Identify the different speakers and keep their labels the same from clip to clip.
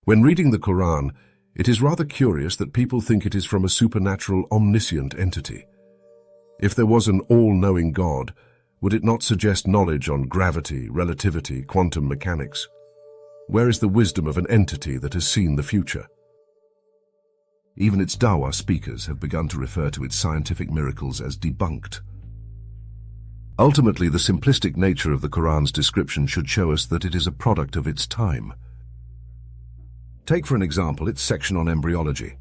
Speaker 1: When reading the Quran, it is rather curious that people think it is from a supernatural, omniscient entity. If there was an all-knowing God, would it not suggest knowledge on gravity, relativity, quantum mechanics? Where is the wisdom of an entity that has seen the future? Even its Dawah speakers have begun to refer to its scientific miracles as debunked. Ultimately, the simplistic nature of the Quran's description should show us that it is a product of its time. Take for an example its section on embryology.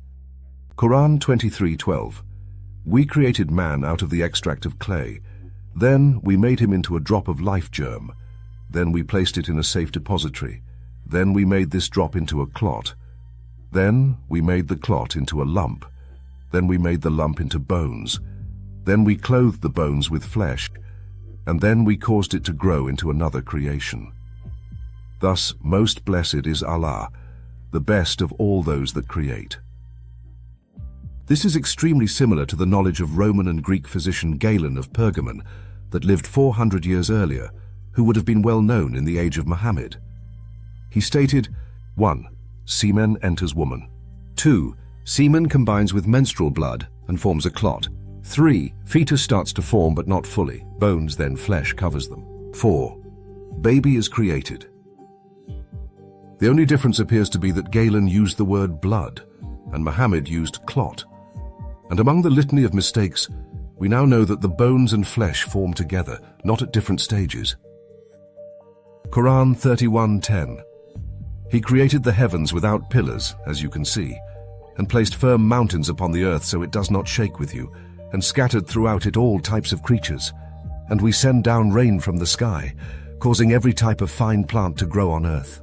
Speaker 1: Quran 23:12. We created man out of the extract of clay. Then we made him into a drop of life germ. Then we placed it in a safe depository. Then we made this drop into a clot. Then we made the clot into a lump. Then we made the lump into bones. Then we clothed the bones with flesh. And then we caused it to grow into another creation. Thus, most blessed is Allah, the best of all those that create. This is extremely similar to the knowledge of Roman and Greek physician Galen of Pergamon that lived 400 years earlier, who would have been well known in the age of Muhammad. He stated, 1. Semen enters woman. 2. Semen combines with menstrual blood and forms a clot. 3. Fetus starts to form but not fully. Bones, then flesh covers them. 4. Baby is created. The only difference appears to be that Galen used the word blood and Muhammad used clot. And among the litany of mistakes, we now know that the bones and flesh form together, not at different stages. Quran 31:10. He created the heavens without pillars, as you can see, and placed firm mountains upon the earth so it does not shake with you, and scattered throughout it all types of creatures. And we send down rain from the sky, causing every type of fine plant to grow on earth.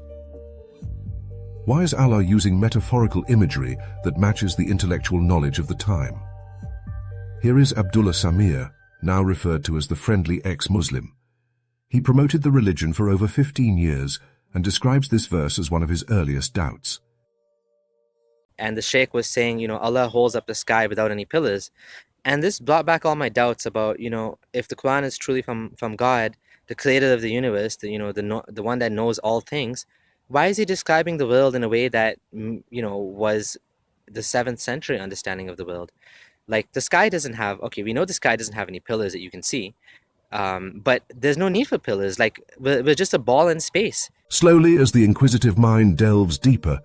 Speaker 1: Why is Allah using metaphorical imagery that matches the intellectual knowledge of the time? Here is Abdullah Sameer, now referred to as the friendly ex-Muslim. He promoted the religion for over 15 years and describes this verse as one of his earliest doubts.
Speaker 2: And the sheikh was saying, Allah holds up the sky without any pillars. And this brought back all my doubts about, if the Quran is truly from God, the creator of the universe, the one that knows all things, why is he describing the world in a way that, was the 7th century understanding of the world? Like, the sky doesn't have, okay, we know the sky doesn't have any pillars that you can see, but there's no need for pillars. Like, we're just a ball in space.
Speaker 1: Slowly, as the inquisitive mind delves deeper,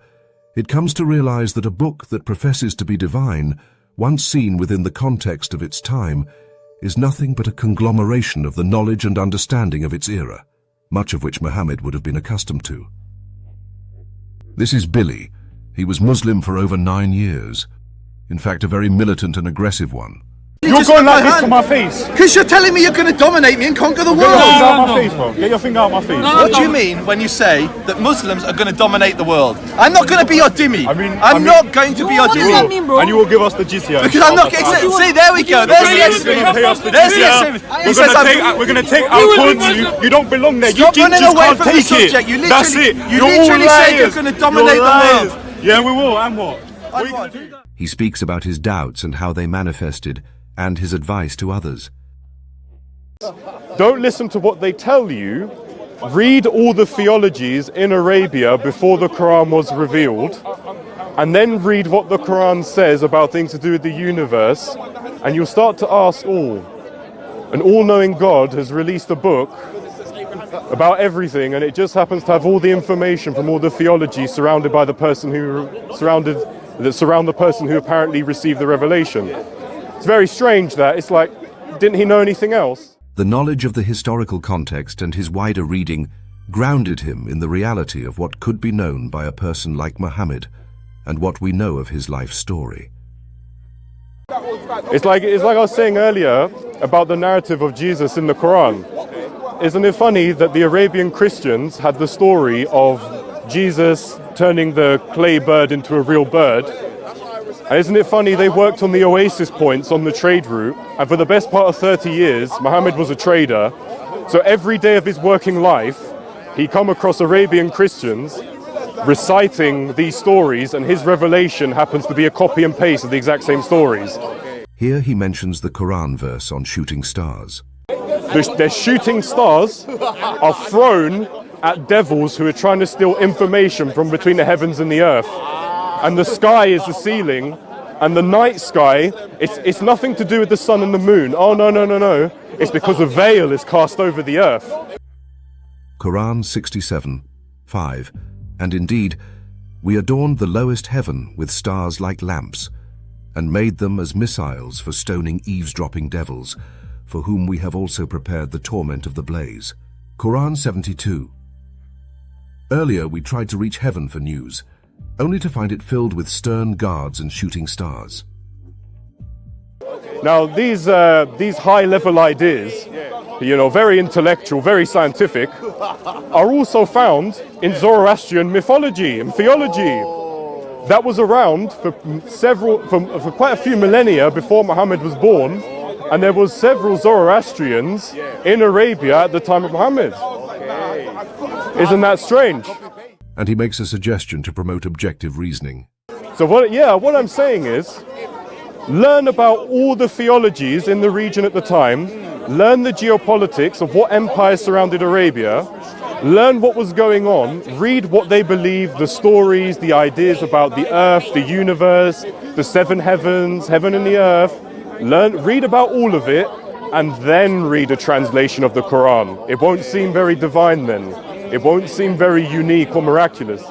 Speaker 1: it comes to realize that a book that professes to be divine, once seen within the context of its time, is nothing but a conglomeration of the knowledge and understanding of its era, much of which Muhammad would have been accustomed to. This is Billy. He was Muslim for over 9 years. In fact, a very militant and aggressive one.
Speaker 3: You're going like this to my face.
Speaker 4: Because you're telling me you're going to dominate me and conquer the world.
Speaker 3: Get your finger out my face, bro. Get your finger out my face.
Speaker 4: What do you mean when you say that Muslims are going to dominate the world? I'm not going to be your dhimmi. I'm not going to be your dhimmi.
Speaker 5: What does that mean, bro?
Speaker 3: And you will give us the jizya.
Speaker 4: Because I'm not getting... See, there we go. There's the extreme. There's the extreme.
Speaker 3: We're going to take our coins. You don't belong there. You just can't take it. That's it.
Speaker 4: You literally said you're going to dominate the world.
Speaker 3: Yeah, we will. And what?
Speaker 1: He speaks about his doubts and how they manifested, and his advice to others.
Speaker 3: Don't listen to what they tell you. Read all the theologies in Arabia before the Quran was revealed, and then read what the Quran says about things to do with the universe, and you'll start to ask all. An all-knowing God has released a book about everything, and it just happens to have all the information from all the theology surrounded by the person that surround the person who apparently received the revelation. It's very strange that it's like, didn't he know anything else?
Speaker 1: The knowledge of the historical context and his wider reading grounded him in the reality of what could be known by a person like Muhammad and what we know of his life story.
Speaker 3: It's like I was saying earlier about the narrative of Jesus in the Quran. Isn't it funny that the Arabian Christians had the story of Jesus turning the clay bird into a real bird? And isn't it funny they worked on the oasis points on the trade route, and for the best part of 30 years, Muhammad was a trader. So every day of his working life, he come across Arabian Christians reciting these stories, and his revelation happens to be a copy and paste of the exact same stories.
Speaker 1: Here he mentions the Quran verse on shooting stars.
Speaker 3: Their shooting stars are thrown at devils who are trying to steal information from between the heavens and the earth. And the sky is the ceiling, and the night sky, it's nothing to do with the sun and the moon. Oh, no, no, no, no. It's because a veil is cast over the earth.
Speaker 1: Quran 67:5. And indeed, we adorned the lowest heaven with stars like lamps, and made them as missiles for stoning eavesdropping devils, for whom we have also prepared the torment of the blaze. Quran 72. Earlier we tried to reach heaven for news, only to find it filled with stern guards and shooting stars.
Speaker 3: Now these high-level ideas, very intellectual, very scientific, are also found in Zoroastrian mythology and theology. That was around for quite a few millennia before Muhammad was born, and there was several Zoroastrians in Arabia at the time of Muhammad. Isn't that strange?
Speaker 1: And he makes a suggestion to promote objective reasoning.
Speaker 3: So what I'm saying is, learn about all the theologies in the region at the time, learn the geopolitics of what empires surrounded Arabia, learn what was going on, read what they believed, the stories, the ideas about the earth, the universe, the seven heavens, heaven and the earth. Read about all of it, and then read a translation of the Quran. It won't seem very divine then. It won't seem very unique or miraculous.